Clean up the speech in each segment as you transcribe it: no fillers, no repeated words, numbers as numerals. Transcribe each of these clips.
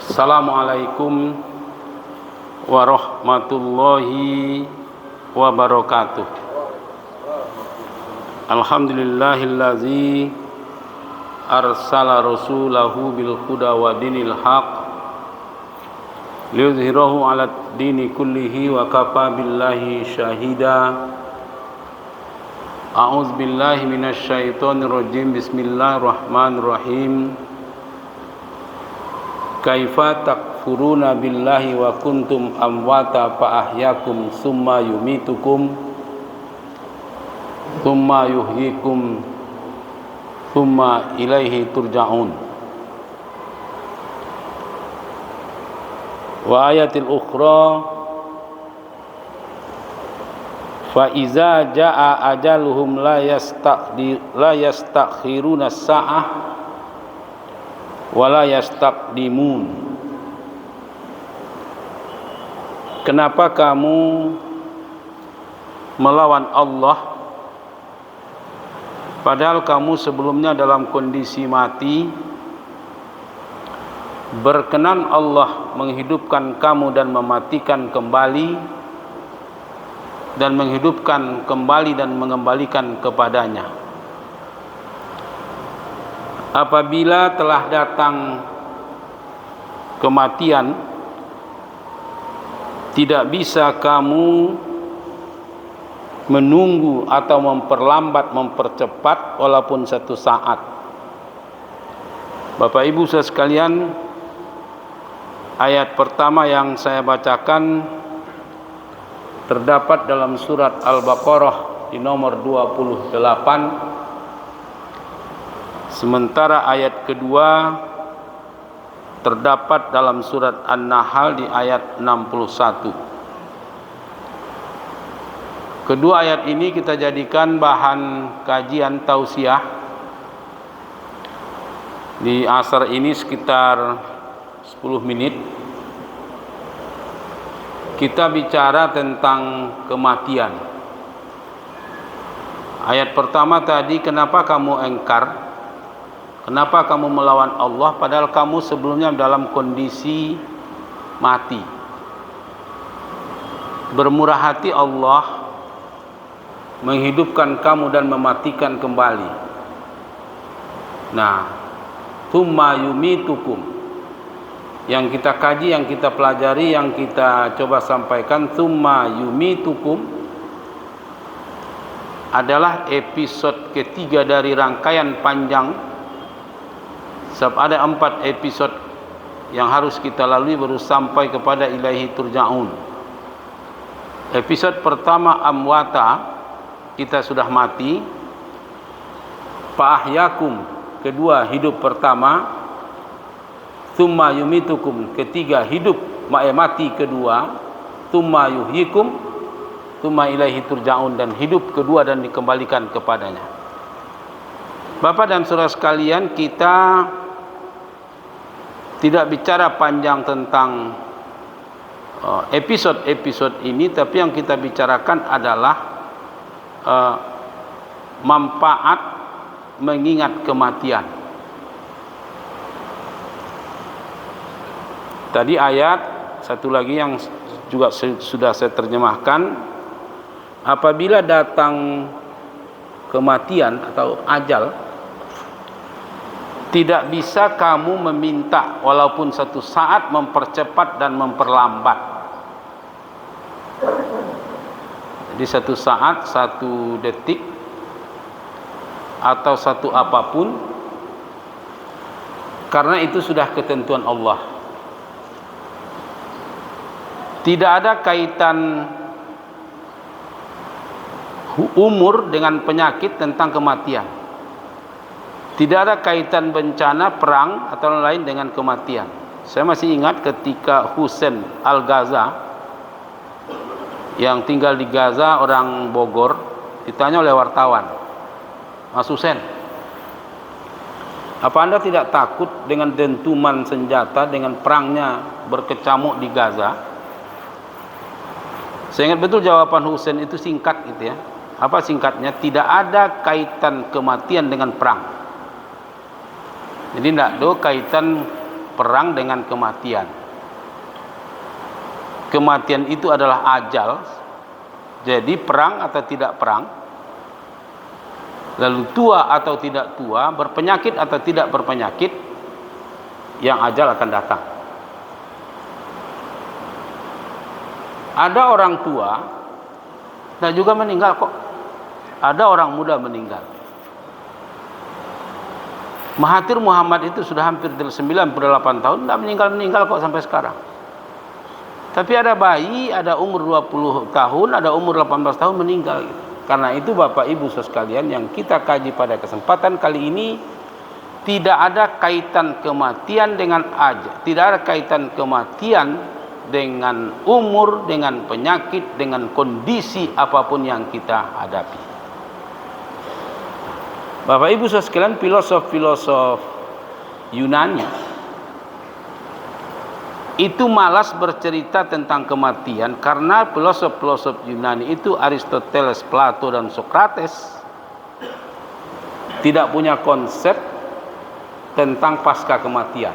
Assalamualaikum warahmatullahi wabarakatuh. Alhamdulillahillazi arsala rasulahu bil huda wa dinil haq liyudhhirahu 'alad dini kullihi wa kafa billahi syahida. A'udzu billahi minasy syaithanir rajim. Bismillahirrahmanirrahim. Kaifa takfuruna billahi wa kuntum amwata fa ahyakum summa yumitukum summa yuhyikum summa ilaihi turja'un. Wa ayatil ukhra fa iza jaa ajaluhum la yastakhiruna sa'ah wala yastaqdimun. Kenapa kamu melawan Allah padahal kamu sebelumnya dalam kondisi mati? Berkenan Allah menghidupkan kamu dan mematikan kembali, dan menghidupkan kembali dan mengembalikan kepadanya. Apabila telah datang kematian, tidak bisa kamu menunggu atau memperlambat, mempercepat walaupun satu saat. Bapak Ibu saudara sekalian, ayat pertama yang saya bacakan terdapat dalam surat Al-Baqarah di nomor 28. Sementara ayat kedua terdapat dalam surat An-Nahl di ayat 61. Kedua ayat ini kita jadikan bahan kajian tausiah. Di asar ini sekitar 10 menit kita bicara tentang kematian. Ayat pertama tadi, kenapa kamu engkar? Kenapa kamu melawan Allah padahal kamu sebelumnya dalam kondisi mati? Bermurah hati Allah menghidupkan kamu dan mematikan kembali. Nah, tsumma yumitukum, yang kita kaji, yang kita pelajari, yang kita coba sampaikan, tsumma yumitukum adalah episode ketiga dari rangkaian panjang. Sebab ada 4 episode yang harus kita lalui baru sampai kepada ilaihi turja'un. Episode pertama amwata, kita sudah mati. Fa ahyakum, kedua hidup pertama. Tsumma yumitukum, ketiga hidup mati kedua. Tsumma yuhyikum tsumma ilaihi turja'un, dan hidup kedua dan dikembalikan kepadanya. Bapak dan saudara sekalian, kita tidak bicara panjang tentang episode-episode ini, tapi yang kita bicarakan adalah manfaat mengingat kematian. Tadi ayat satu lagi yang juga sudah saya terjemahkan, apabila datang kematian atau ajal, tidak bisa kamu meminta walaupun satu saat mempercepat dan memperlambat. Jadi satu saat, satu detik, atau satu apapun, karena itu sudah ketentuan Allah. Tidak ada kaitan umur dengan penyakit tentang kematian. Tidak ada kaitan bencana, perang atau lain dengan kematian. Saya masih ingat ketika Husain Al-Ghaza yang tinggal di Gaza, orang Bogor, ditanya oleh wartawan, Mas Husain, apa Anda tidak takut dengan dentuman senjata, dengan perangnya berkecamuk di Gaza? Saya ingat betul jawaban Husain itu singkat gitu ya. Apa singkatnya? Tidak ada kaitan kematian dengan perang. Jadi tidak ada kaitan perang dengan kematian. Kematian itu adalah ajal. Jadi perang atau tidak perang, lalu tua atau tidak tua, berpenyakit atau tidak berpenyakit, yang ajal akan datang. Ada orang tua dan juga meninggal kok. Ada orang muda meninggal. Mahathir Muhammad itu sudah hampir 98 tahun, tidak meninggal kok sampai sekarang. Tapi ada bayi, ada umur 20 tahun, ada umur 18 tahun meninggal. Karena itu Bapak Ibu sekalian, yang kita kaji pada kesempatan kali ini, tidak ada kaitan kematian dengan ajal, tidak ada kaitan kematian dengan umur, dengan penyakit, dengan kondisi apapun yang kita hadapi. Bapak Ibu sekalian, filosof-filosof Yunani itu malas bercerita tentang kematian karena filosof-filosof Yunani itu, Aristoteles, Plato, dan Socrates, tidak punya konsep tentang pasca kematian.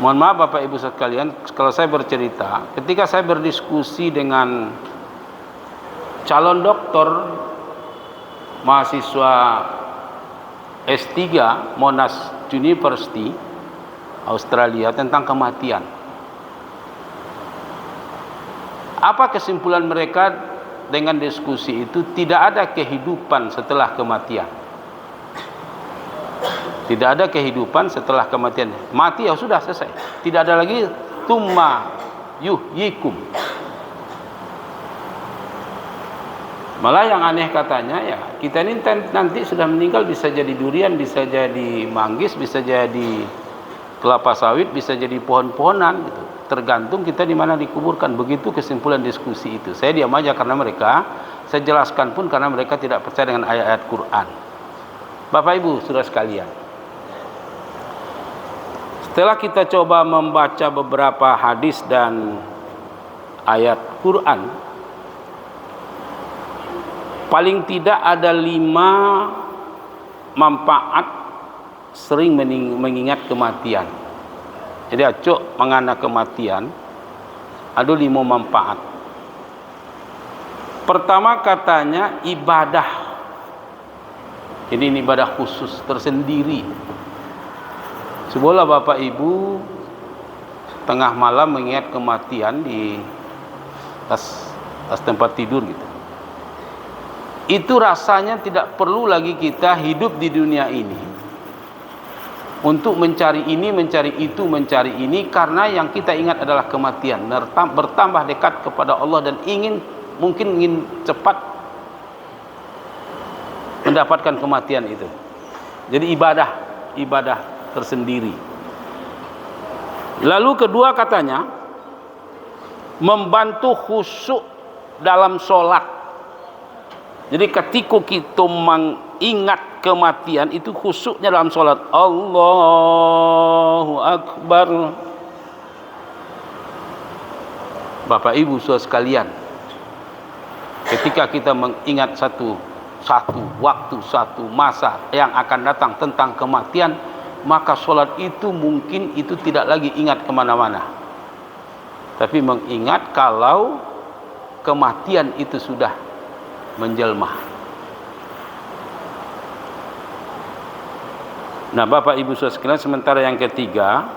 Mohon maaf Bapak Ibu sekalian, kalau saya bercerita, ketika saya berdiskusi dengan calon doktor mahasiswa S3 Monash University Australia tentang kematian, apa kesimpulan mereka dengan diskusi itu? Tidak ada kehidupan setelah kematian. Tidak ada kehidupan setelah kematian. Mati ya sudah, selesai. Tidak ada lagi tsumma yuhyikum. Malah yang aneh katanya, ya kita ini nanti sudah meninggal bisa jadi durian, bisa jadi manggis, bisa jadi kelapa sawit, bisa jadi pohon-pohonan gitu. Tergantung kita di mana dikuburkan. Begitu kesimpulan diskusi itu. Saya diam aja karena mereka, saya jelaskan pun karena mereka tidak percaya dengan ayat-ayat Quran. Bapak Ibu saudara sekalian, setelah kita coba membaca beberapa hadis dan ayat Quran, paling tidak ada 5 manfaat sering mengingat kematian. Jadi acuk mengana kematian, ada 5 manfaat. Pertama katanya ibadah. Ini ibadah khusus tersendiri. Sebola Bapak Ibu tengah malam mengingat kematian di atas tempat tidur gitu. Itu rasanya tidak perlu lagi kita hidup di dunia ini untuk mencari ini, mencari itu, mencari ini, karena yang kita ingat adalah kematian. Bertambah dekat kepada Allah dan mungkin ingin cepat mendapatkan kematian itu. Jadi ibadah tersendiri. Lalu kedua katanya membantu khusyuk dalam sholat. Jadi ketika kita mengingat kematian itu khusyuknya dalam sholat. Allahu Akbar. Bapak Ibu saudara sekalian, ketika kita mengingat satu waktu, satu masa yang akan datang tentang kematian, maka sholat itu mungkin itu tidak lagi ingat kemana-mana, tapi mengingat kalau kematian itu sudah menjelma. Nah Bapak Ibu saudara sekalian, sementara yang ketiga,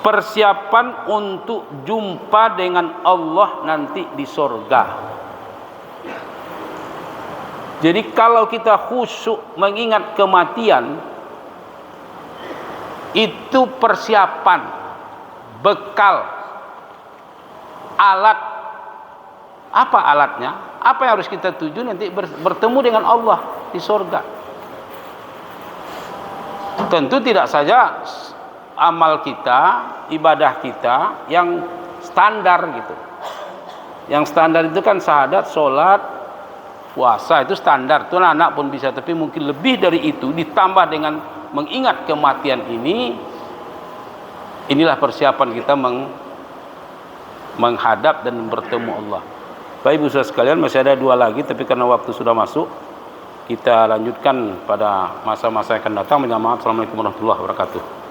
persiapan untuk jumpa dengan Allah nanti di sorga. Jadi kalau kita khusyuk mengingat kematian, itu persiapan, bekal, alat. Apa alatnya? Apa yang harus kita tuju nanti bertemu dengan Allah di sorga? Tentu tidak saja amal kita, ibadah kita yang standar gitu. Yang standar itu kan syahadat, sholat, puasa, itu standar. Itu anak pun bisa, tapi mungkin lebih dari itu ditambah dengan mengingat kematian ini. Inilah persiapan kita menghadap dan bertemu Allah. Baik Ibu saudara sekalian, masih ada 2 lagi, tapi karena waktu sudah masuk, kita lanjutkan pada masa-masa yang akan datang. Minta maaf. Assalamualaikum warahmatullahi wabarakatuh.